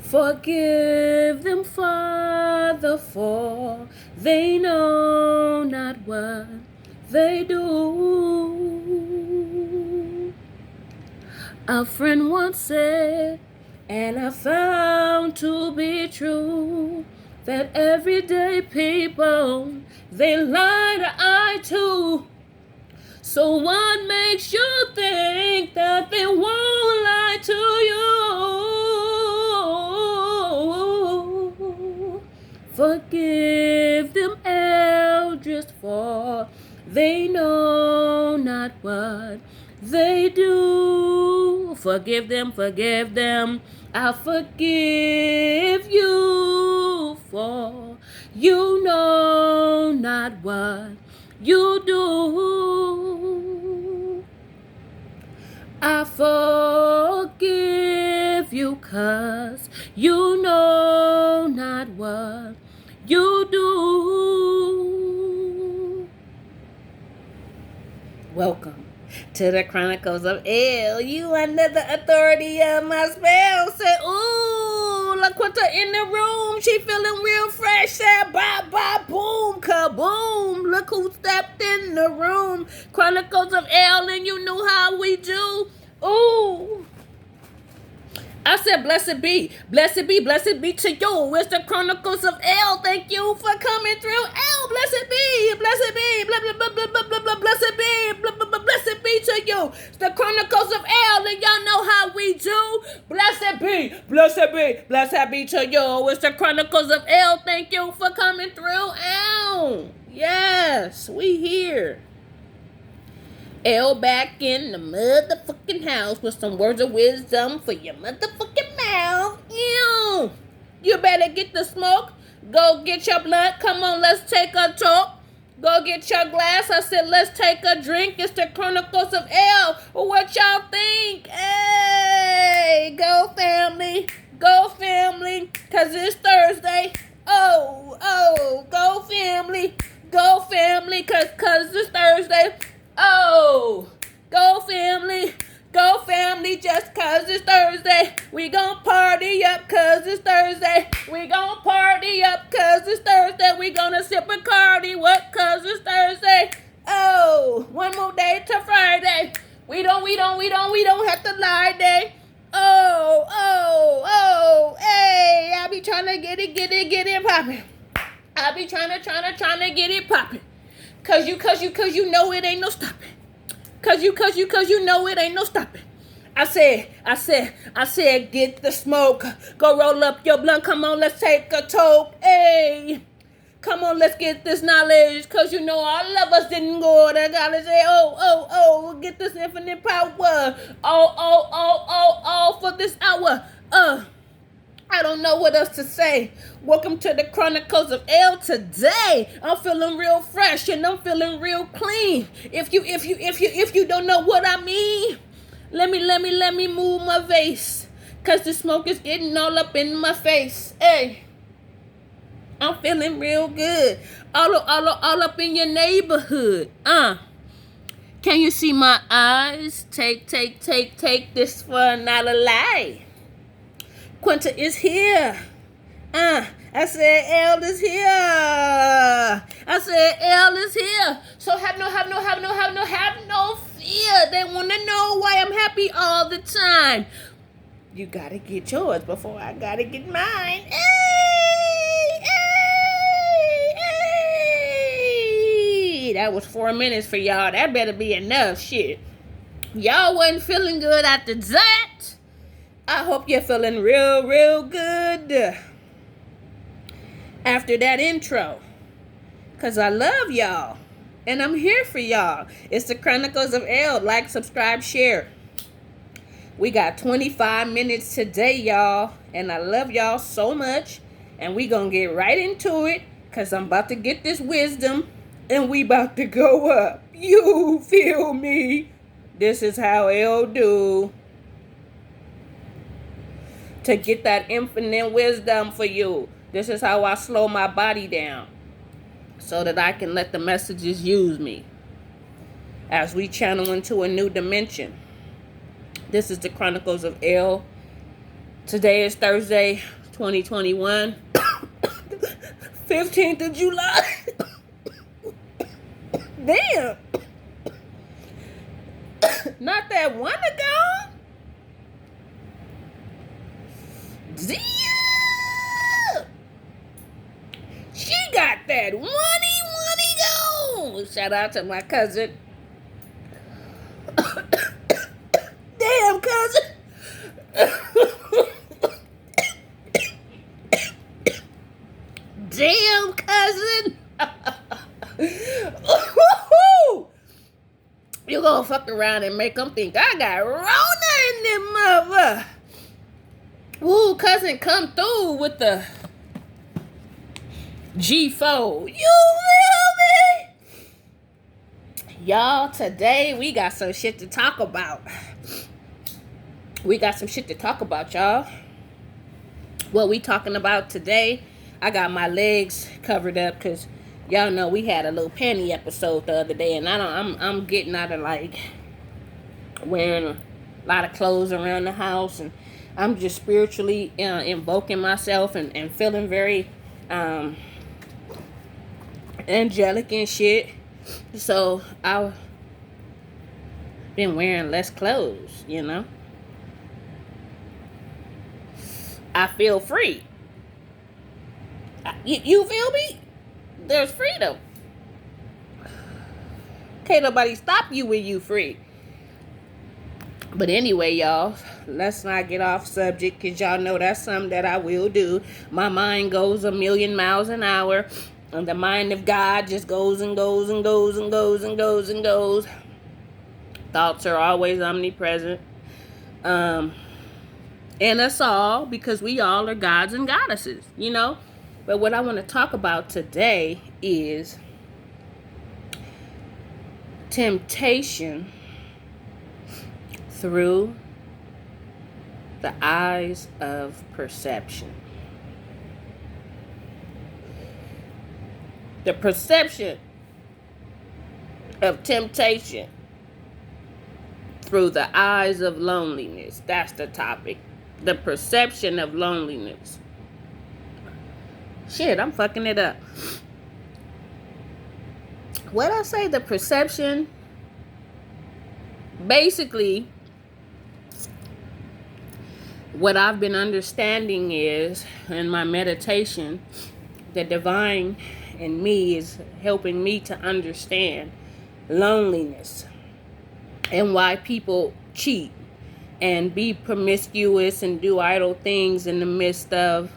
Forgive them, Father, for they know not what they do. A friend once said, and I found to be true, that everyday people, they lie to eye too. So what makes you think that they won't lie to you? Forgive them, elders, for they know not what they do. Forgive them, forgive them. I forgive you, for you know not what you do. I forgive you, 'cause you know not what you do. Welcome to the Chronicles of El. You under the authority of my spell. Say, ooh, LaQuinta in the room. She feeling real fresh. Said, bye, bye, boom, kaboom. Look who stepped in the room. Chronicles of El, and you know how we do. Ooh. I said, blessed be to you. It's the Chronicles of El. Thank you for coming through. El, blessed be, blah, blah, blah, blah, blah, blah, blessed be, blah, blah, blah, blessed be to you. It's the Chronicles of El, and y'all know how we do. Blessed be to you. It's the Chronicles of El. Thank you for coming through. El, yes, we here. El back in the motherfucking house with some words of wisdom for your motherfucking mouth. Ew. You better get the smoke. Go get your blunt. Come on, let's take a talk. Go get your glass. I said, let's take a drink. It's the Chronicles of El. What y'all think? Hey, go family. Go family. 'Cause it's Thursday. Oh, go family. Go family. 'Cause it's Thursday. Oh, go family, just 'cause it's Thursday. We gon' party up 'cause it's Thursday. We gon' party up 'cause it's Thursday. We gonna sip a Cardi, what, 'cause it's Thursday. Oh, one more day to Friday. We don't have to lie day. Oh, hey, I be trying to get it poppin'. I be trying to get it poppin'. Cause you know it ain't no stopping. Cause you know it ain't no stopping. I said, get the smoke. Go roll up your blunt. Come on, let's take a toke. Hey, come on, let's get this knowledge. Cause you know all of us didn't go to college. Say, oh, get this infinite power. All for this hour. I don't know what else to say. Welcome to the Chronicles of El today. I'm feeling real fresh and I'm feeling real clean. If you don't know what I mean, let me move my vase. 'Cause the smoke is getting all up in my face. Hey, I'm feeling real good. All up in your neighborhood. Can you see my eyes? Take this for not a lie. Quinta is here. I said El is here. So have no fear. They want to know why I'm happy all the time. You gotta get yours before I gotta get mine. Hey. That was 4 minutes for y'all. That better be enough. Shit. Y'all wasn't feeling good after that. I hope you're feeling real good after that intro. 'Cause I love y'all. And I'm here for y'all. It's the Chronicles of El. Like, subscribe, share. We got 25 minutes today, y'all. And I love y'all so much. And we gonna get right into it. 'Cause I'm about to get this wisdom. And we about to go up. You feel me? This is how El do. To get that infinite wisdom for you. This is how I slow my body down. So that I can let the messages use me. As we channel into a new dimension. This is the Chronicles of El. Today is Thursday, 2021, 15th of July. Damn. Not that one ago. Damn. She got that one go. Shout out to my cousin. Damn, cousin. Damn, cousin. You gonna fuck around and make them think I got Rona in them mother. Woo, cousin, come through with the G4. You feel me? Y'all, today we got some shit to talk about. Y'all. What we talking about today? I got my legs covered up because y'all know we had a little panty episode the other day, and I'm getting out of like wearing a lot of clothes around the house, and I'm just spiritually invoking myself and feeling very angelic and shit. So I've been wearing less clothes, you know. I feel free. You feel me? There's freedom. Can't nobody stop you when you free. But anyway, y'all, let's not get off subject, because y'all know that's something that I will do. My mind goes a million miles an hour, and the mind of God just goes and goes and goes and goes and goes and goes. Thoughts are always omnipresent. And us all, because we all are gods and goddesses, you know. But what I want to talk about today is temptation through the eyes of perception. The perception of temptation through the eyes of loneliness. That's the topic. The perception of loneliness. Shit, I'm fucking it up. What I say, the perception, basically, what I've been understanding is, in my meditation, the divine in me is helping me to understand loneliness and why people cheat and be promiscuous and do idle things in the midst of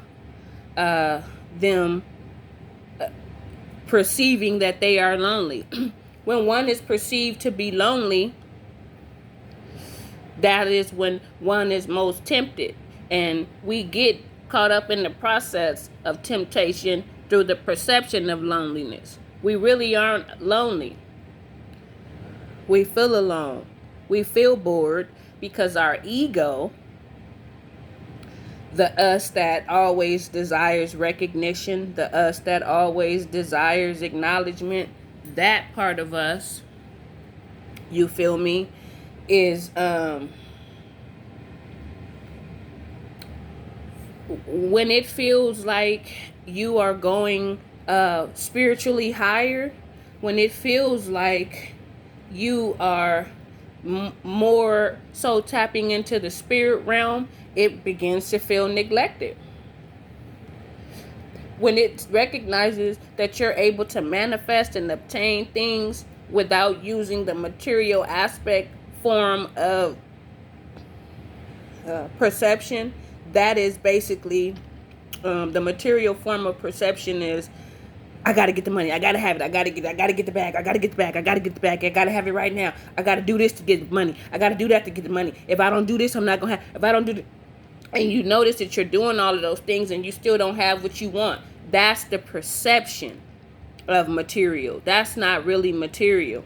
them perceiving that they are lonely. When one is perceived to be lonely, that is when one is most tempted. And we get caught up in the process of temptation through the perception of loneliness. We really aren't lonely. We feel alone. We feel bored because our ego, the us that always desires recognition, the us that always desires acknowledgement, that part of us, you feel me, is when it feels like you are going spiritually higher, when it feels like you are more so tapping into the spirit realm, it begins to feel neglected. When it recognizes that you're able to manifest and obtain things without using the material aspect form of perception, that is basically the material form of perception is, I gotta get the money, I gotta have it, I gotta get the bag, I gotta get the bag, I gotta have it right now, I gotta do this to get the money, I gotta do that to get the money. If I don't do this, I'm not gonna have, if I don't do this, and you notice that you're doing all of those things and you still don't have what you want. That's the perception of material. That's not really material.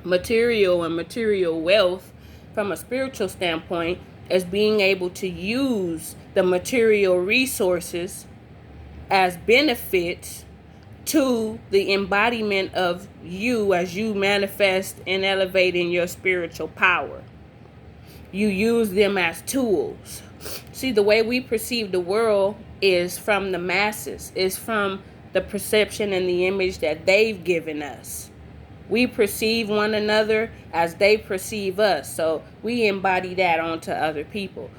Material and material wealth, from a spiritual standpoint, is being able to use the material resources as benefits to the embodiment of you as you manifest and elevate in your spiritual power. You use them as tools See, the way we perceive the world is from the masses, is from the perception and the image that they've given us. We perceive one another as they perceive us, so we embody that onto other people.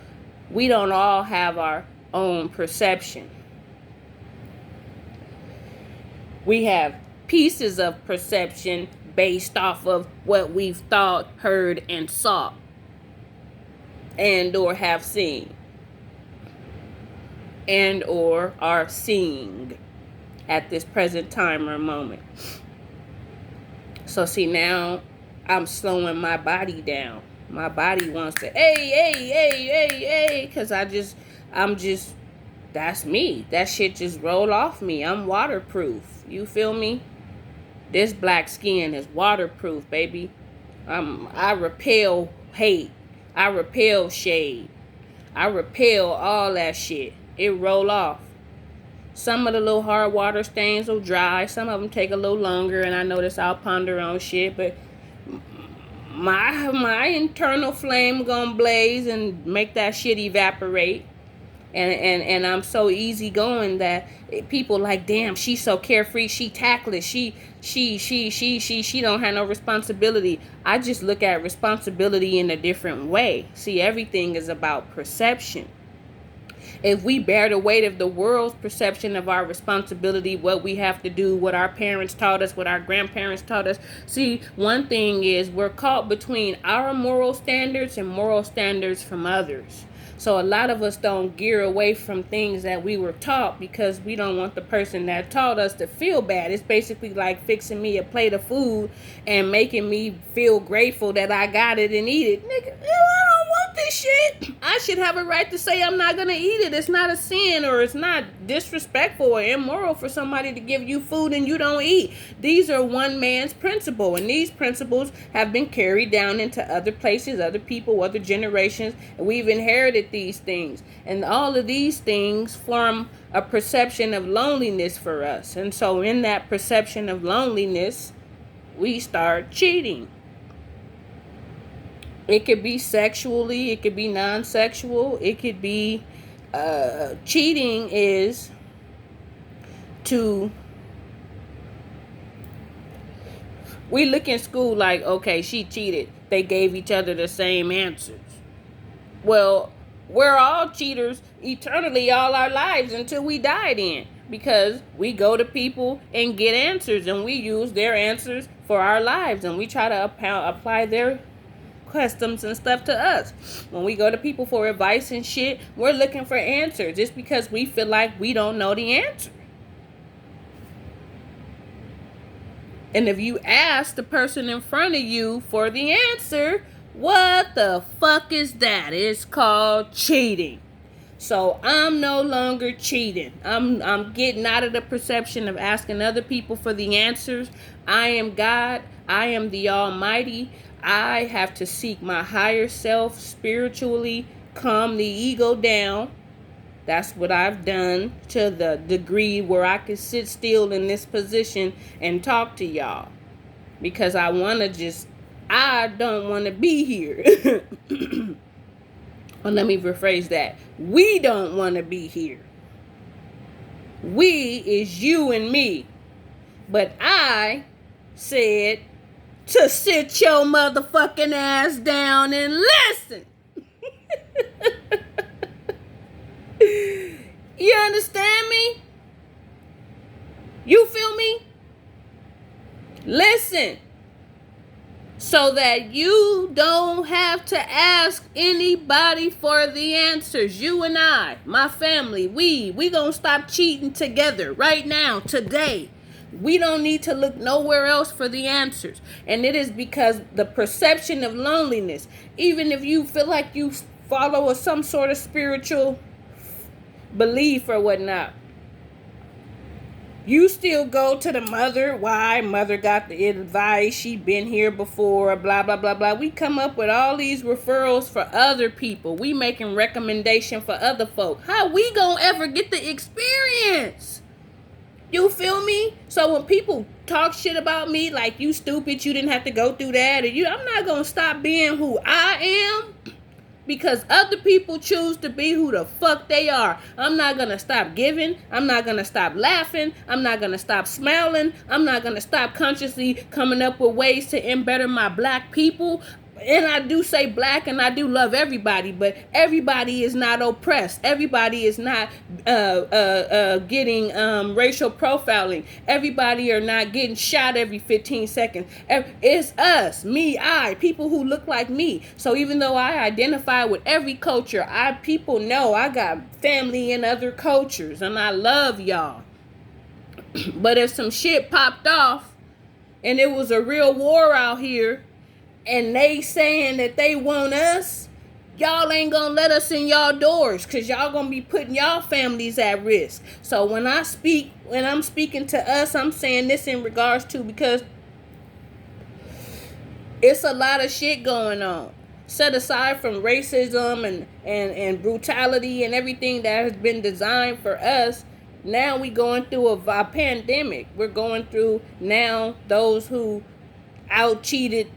We don't all have our own perception. We have pieces of perception based off of what we've thought, heard, and saw, and or have seen, and or are seeing at this present time or moment. So see, now I'm slowing my body down. My body wants to, hey, because that's me. That shit just roll off me. I'm waterproof. You feel me? This black skin is waterproof, baby. I repel hate. I repel shade. I repel all that shit. It roll off. Some of the little hard water stains will dry. Some of them take a little longer, and I notice I'll ponder on shit. But my internal flame gonna blaze and make that shit evaporate. And I'm so easygoing that people like, damn, she's so carefree, she tactless, she don't have no responsibility. I just look at responsibility in a different way. See, everything is about perception. If we bear the weight of the world's perception of our responsibility, what we have to do, what our parents taught us, what our grandparents taught us. See, one thing is we're caught between our moral standards and moral standards from others. So a lot of us don't gear away from things that we were taught because we don't want the person that taught us to feel bad. It's basically like fixing me a plate of food and making me feel grateful that I got it and eat it. Nigga, I don't want this shit. I should have a right to say I'm not going to eat it. It's not a sin, or it's not disrespectful or immoral for somebody to give you food and you don't eat. These are one man's principle, and these principles have been carried down into other places, other people, other generations, and we've inherited these things. And all of these things form a perception of loneliness for us. And so in that perception of loneliness, we start cheating. It could be sexually, it could be non-sexual, it could be cheating is to, we look in school like, okay, she cheated. They gave each other the same answers. Well, we're all cheaters eternally all our lives until we die then. Because we go to people and get answers, and we use their answers for our lives, and we try to apply their customs and stuff to us. When we go to people for advice and shit, we're looking for answers just because we feel like we don't know the answer. And if you ask the person in front of you for the answer, what the fuck is that? It's called cheating. So I'm no longer cheating. I'm getting out of the perception of asking other people for the answers. I am God. I am the Almighty. I have to seek my higher self spiritually, calm the ego down. That's what I've done to the degree where I can sit still in this position and talk to y'all. Because I don't want to be here. Well, let me rephrase that. We don't want to be here. We is you and me. But I said to sit your motherfucking ass down and listen. You understand me? You feel me? Listen. So that you don't have to ask anybody for the answers. You and I, my family, we gonna stop cheating together right now, today. We don't need to look nowhere else for the answers. And it is because the perception of loneliness, even if you feel like you follow some sort of spiritual belief or whatnot, you still go to the mother. Why? Mother got the advice. She been here before. Blah, blah, blah, blah. We come up with all these referrals for other people. We making recommendation for other folk. How we gonna ever get the experience? You feel me? So when people talk shit about me, like you stupid, you didn't have to go through that, or I'm not gonna stop being who I am because other people choose to be who the fuck they are. I'm not gonna stop giving. I'm not gonna stop laughing. I'm not gonna stop smiling. I'm not gonna stop consciously coming up with ways to better my black people. And I do say black, and I do love everybody, but everybody is not oppressed. Everybody is not getting racial profiling. Everybody are not getting shot every 15 seconds. It's us, me, people who look like me. So even though I identify with every culture, people know I got family in other cultures, and I love y'all. But if some shit popped off, and it was a real war out here, and they saying that they want us, y'all ain't gonna let us in y'all doors, because y'all gonna be putting y'all families at risk. So when I'm speaking to us, I'm saying this in regards to, because it's a lot of shit going on. Set aside from racism and brutality and everything that has been designed for us, now we going through a pandemic. We're going through now those who out-cheated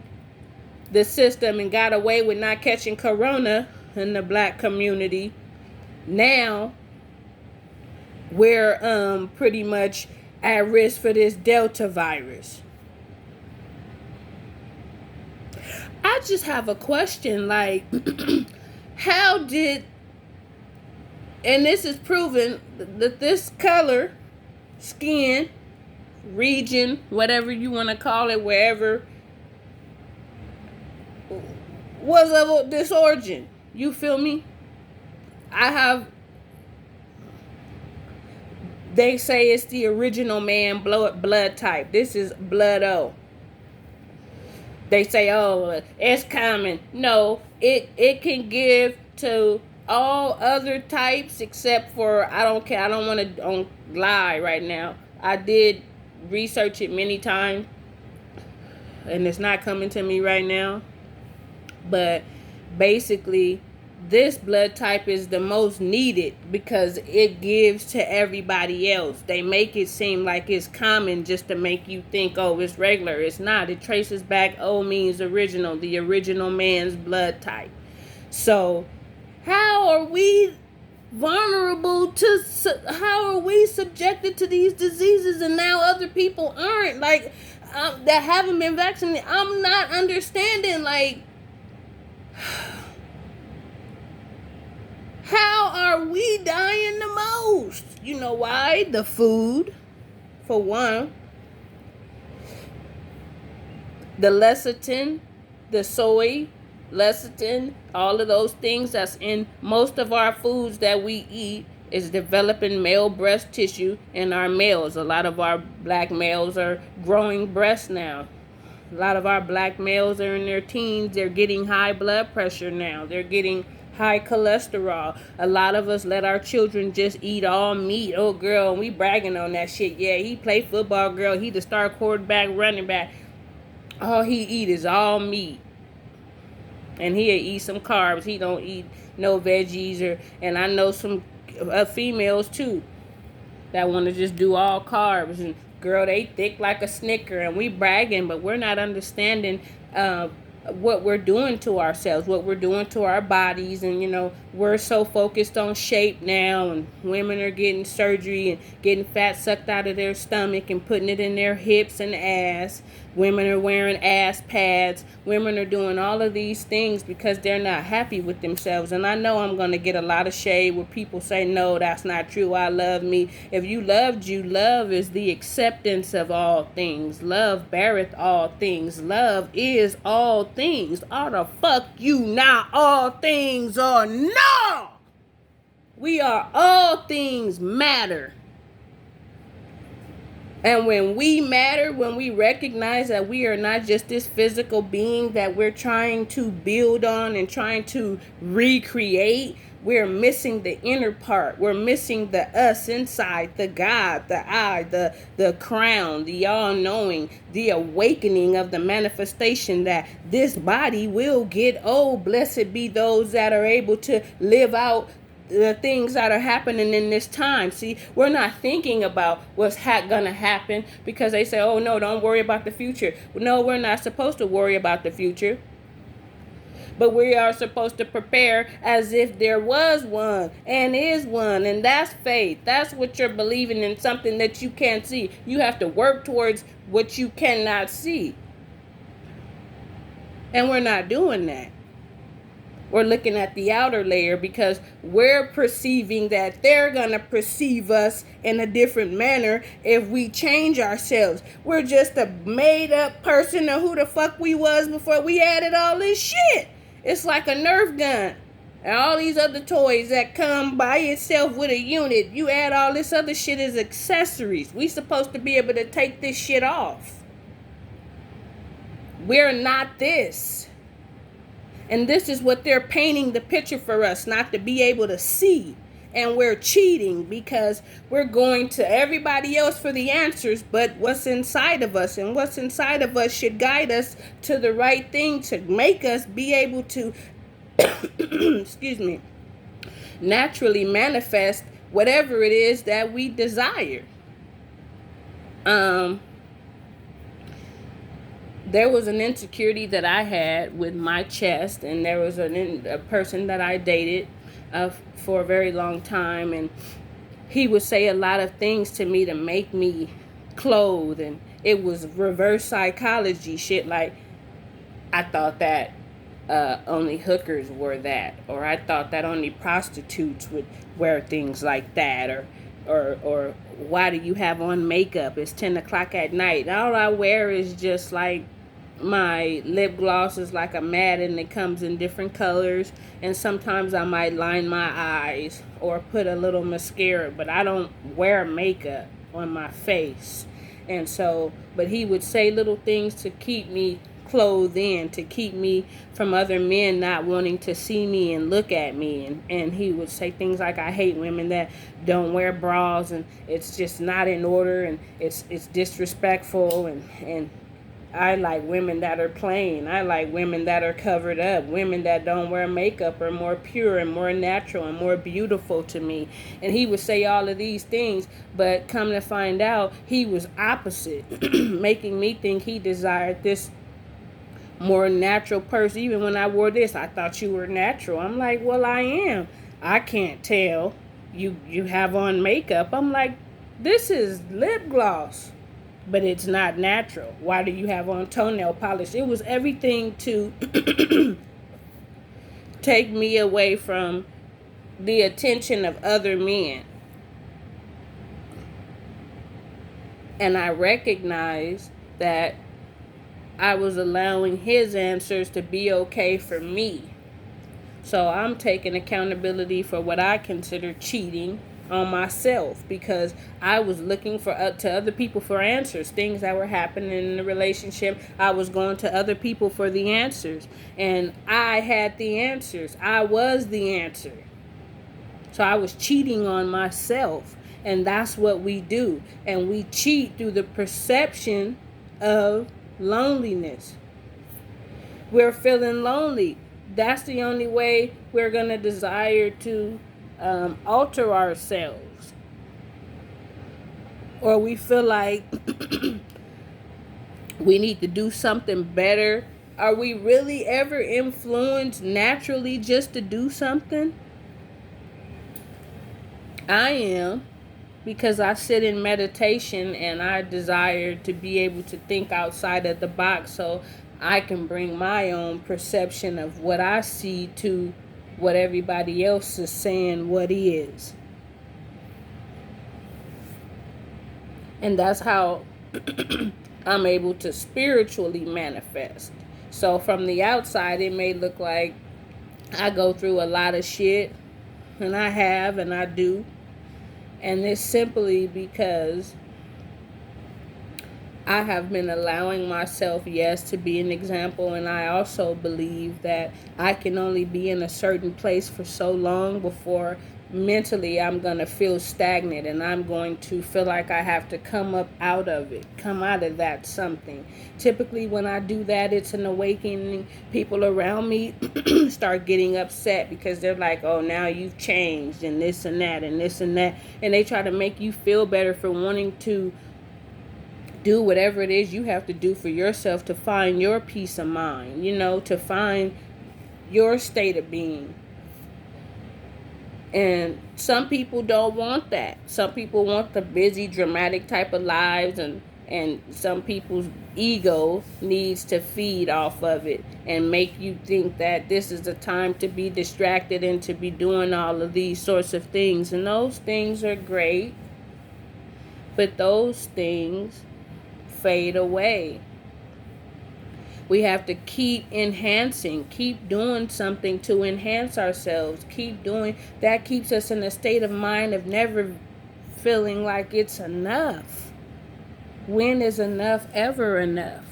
the system and got away with not catching corona in the black community. Now we're pretty much at risk for this Delta virus. I just have a question, like, how did, and this is proven that this color, skin, region, whatever you want to call it, wherever, was of this origin. You feel me? They say it's the original man blood type. This is blood O. They say, oh, it's common. No, it can give to all other types except for, I don't care. I don't want to lie right now. I did research it many times, and it's not coming to me right now. But basically, this blood type is the most needed because it gives to everybody else. They make it seem like it's common just to make you think, oh, it's regular. It's not. It traces back, O means original, the original man's blood type. So how are we vulnerable to, how are we subjected to these diseases and now other people aren't, like, that haven't been vaccinated? I'm not understanding, like, how are we dying the most? You know why? The food, for one. The lecithin, the soy, lecithin, all of those things that's in most of our foods that we eat is developing male breast tissue in our males. A lot of our black males are growing breasts now. A lot of our black males are in their teens. They're getting high blood pressure now. They're getting high cholesterol. A lot of us let our children just eat all meat. Oh, girl, we bragging on that shit. Yeah, he play football, girl. He the star quarterback, running back. All he eat is all meat. And he'll eat some carbs. He don't eat no veggies. And I know some females, too, that want to just do all carbs. And girl, they thick like a Snicker, and we bragging, but we're not understanding what we're doing to ourselves, what we're doing to our bodies. And, you know, we're so focused on shape now, and women are getting surgery and getting fat sucked out of their stomach and putting it in their hips and ass. Women are wearing ass pads. Women are doing all of these things because they're not happy with themselves. And I know I'm going to get a lot of shade where people say, no, that's not true. I love me. If you loved you, love is the acceptance of all things. Love beareth all things. Love is all things. Are the fuck you not all things or no? We are all things matter. And when we matter, when we recognize that we are not just this physical being that we're trying to build on and trying to recreate, we're missing the inner part. We're missing the us inside, the God, the I, the crown, the all-knowing, the awakening of the manifestation that this body will get old. Blessed be those that are able to live out the things that are happening in this time. See, we're not thinking about what's gonna happen because they say, oh no, don't worry about the future. No, we're not supposed to worry about the future. But we are supposed to prepare as if there was one and is one. And that's faith. That's what you're believing in, something that you can't see. You have to work towards what you cannot see. And we're not doing that. We're looking at the outer layer because we're perceiving that they're going to perceive us in a different manner if we change ourselves. We're just a made up person of who the fuck we was before we added all this shit. It's like a Nerf gun. And all these other toys that come by itself with a unit. You add all this other shit as accessories. We supposed to be able to take this shit off. We're not this. And this is what they're painting the picture for us not to be able to see. And we're cheating because we're going to everybody else for the answers, but what's inside of us, and what's inside of us should guide us to the right thing to make us be able to, excuse me, naturally manifest whatever it is that we desire. There was an insecurity that I had with my chest, and there was a person that I dated for a very long time, and he would say a lot of things to me to make me clothe, and it was reverse psychology shit. Like, I thought that only hookers wore that, or I thought that only prostitutes would wear things like that, or why do you have on makeup? It's 10 o'clock at night. All I wear is just like my lip gloss is like a matte, and it comes in different colors, and sometimes I might line my eyes or put a little mascara, but I don't wear makeup on my face. And so, but he would say little things to keep me clothed in, to keep me from other men not wanting to see me and look at me. And he would say things like, I hate women that don't wear bras, and it's just not in order, and it's disrespectful, and I like women that are plain. I like women that are covered up. Women that don't wear makeup are more pure and more natural and more beautiful to me. And he would say all of these things, but come to find out, he was opposite, making me think he desired this more natural person. Even when I wore this, I thought you were natural. I'm like, well, I am. I can't tell. You have on makeup. I'm like, this is lip gloss. But it's not natural. Why do you have on toenail polish? It was everything to take me away from the attention of other men. And I recognized that I was allowing his answers to be okay for me. So I'm taking accountability for what I consider cheating on myself, because I was looking to other people for answers. Things that were happening in the relationship, I was going to other people for the answers, and I had the answers. I was the answer. So I was cheating on myself, and that's what we do. And we cheat through the perception of loneliness. We're feeling lonely. That's the only way we're going to desire to alter ourselves. Or we feel like we need to do something better. Are we really ever influenced naturally just to do something? I am, because I sit in meditation and I desire to be able to think outside of the box so I can bring my own perception of what I see to what everybody else is saying what is. And that's how I'm able to spiritually manifest. So from the outside, it may look like I go through a lot of shit, and I have, and I do. And it's simply because I have been allowing myself, yes, to be an example, and I also believe that I can only be in a certain place for so long before mentally I'm going to feel stagnant, and I'm going to feel like I have to come up out of it, come out of that something. Typically when I do that, it's an awakening. People around me start getting upset because they're like, oh, now you've changed, and this and that, and this and that, and they try to make you feel better for wanting to do whatever it is you have to do for yourself to find your peace of mind, to find your state of being. And some people don't want that. Some people want the busy, dramatic type of lives, and some people's ego needs to feed off of it and make you think that this is the time to be distracted and to be doing all of these sorts of things. And those things are great, but those things fade away. We have to keep enhancing, keep doing something to enhance ourselves, keep doing that. Keeps us in a state of mind of never feeling like it's enough. When is enough ever enough?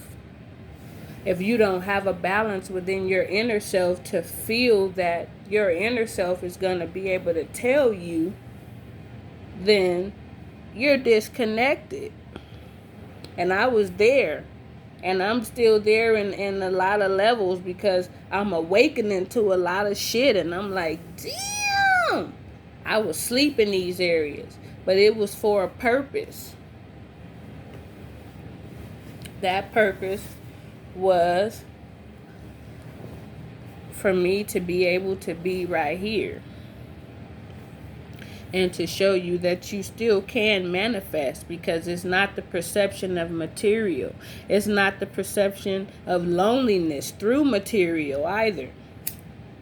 If you don't have a balance within your inner self to feel that your inner self is going to be able to tell you, then you're disconnected. And I was there. And I'm still there in a lot of levels because I'm awakening to a lot of shit. And I'm like, damn, I was asleep in these areas. But it was for a purpose. That purpose was for me to be able to be right here. And to show you that you still can manifest, because it's not the perception of material. It's not the perception of loneliness through material either.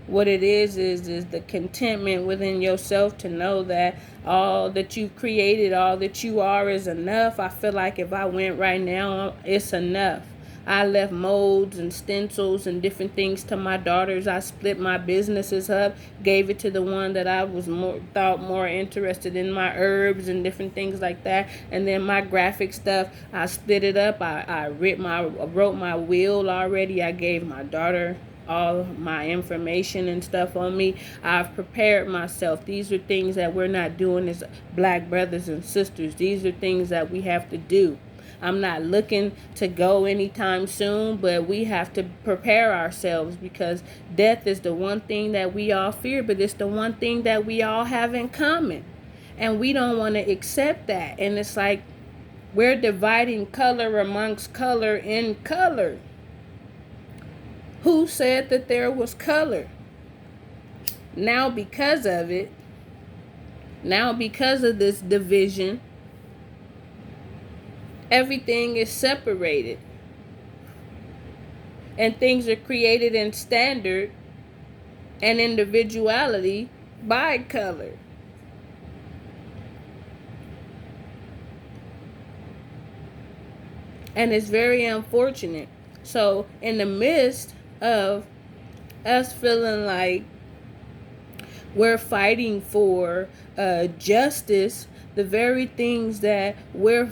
What it is the contentment within yourself to know that all that you've created, all that you are is enough. I feel like if I went right now, it's enough. I left molds and stencils and different things to my daughters. I split my businesses up, gave it to the one that I was thought more interested in, my herbs and different things like that. And then my graphic stuff, I split it up. I wrote my will already. I gave my daughter all my information and stuff on me. I've prepared myself. These are things that we're not doing as black brothers and sisters. These are things that we have to do. I'm not looking to go anytime soon, but we have to prepare ourselves, because death is the one thing that we all fear, but it's the one thing that we all have in common. And we don't want to accept that. And it's like we're dividing color amongst color in color. Who said that there was color? Now because of this division, everything is separated. And things are created in standard and individuality by color. And it's very unfortunate. So in the midst of us feeling like we're fighting for justice, the very things that we're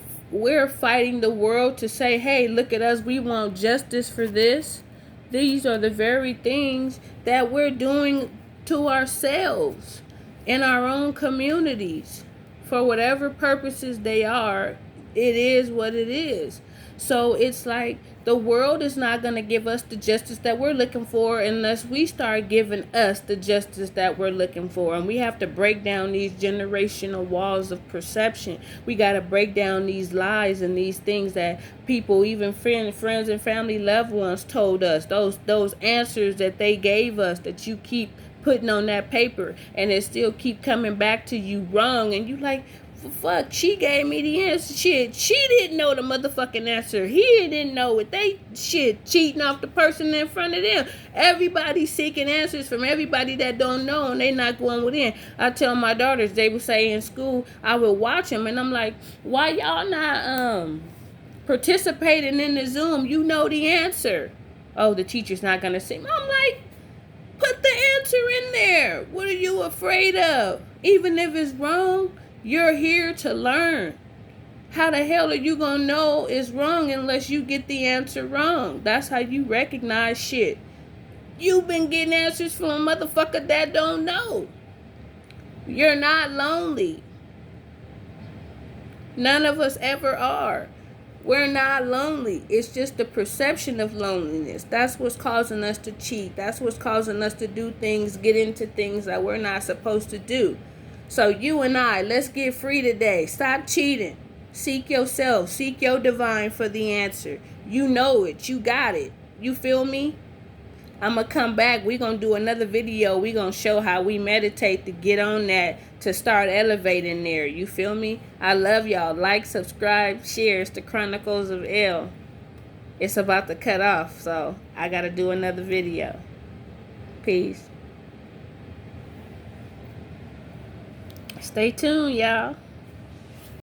fighting the world to say, hey, look at us, we want justice for this. These are the very things that we're doing to ourselves in our own communities. For whatever purposes they are, it is what it is. So it's like the world is not going to give us the justice that we're looking for unless we start giving us the justice that we're looking for. And we have to break down these generational walls of perception. We got to break down these lies and these things that people, even friends and family loved ones, told us. Those answers that they gave us that you keep putting on that paper and it still keep coming back to you wrong. And you like, fuck, she gave me the answer. Shit, she didn't know the motherfucking answer. He didn't know it. They cheating off the person in front of them. Everybody seeking answers from everybody that don't know, and they not going within. I tell my daughters, they would say in school, I would watch them, and I'm like, why y'all not participating in the Zoom? You know the answer. Oh, the teacher's not gonna say. I'm like, put the answer in there. What are you afraid of? Even if it's wrong, you're here to learn. How the hell are you gonna know it's wrong unless you get the answer wrong? That's how you recognize shit. You've been getting answers from a motherfucker that don't know. You're not lonely. None of us ever are. We're not lonely. It's just the perception of loneliness. That's what's causing us to cheat. That's what's causing us to do things, get into things that we're not supposed to do. So you and I, let's get free today. Stop cheating. Seek yourself. Seek your divine for the answer. You know it. You got it. You feel me? I'm going to come back. We're going to do another video. We're going to show how we meditate to get on that, to start elevating there. You feel me? I love y'all. Like, subscribe, share. It's the Chronicles of El. It's about to cut off, so I got to do another video. Peace. Stay tuned, y'all.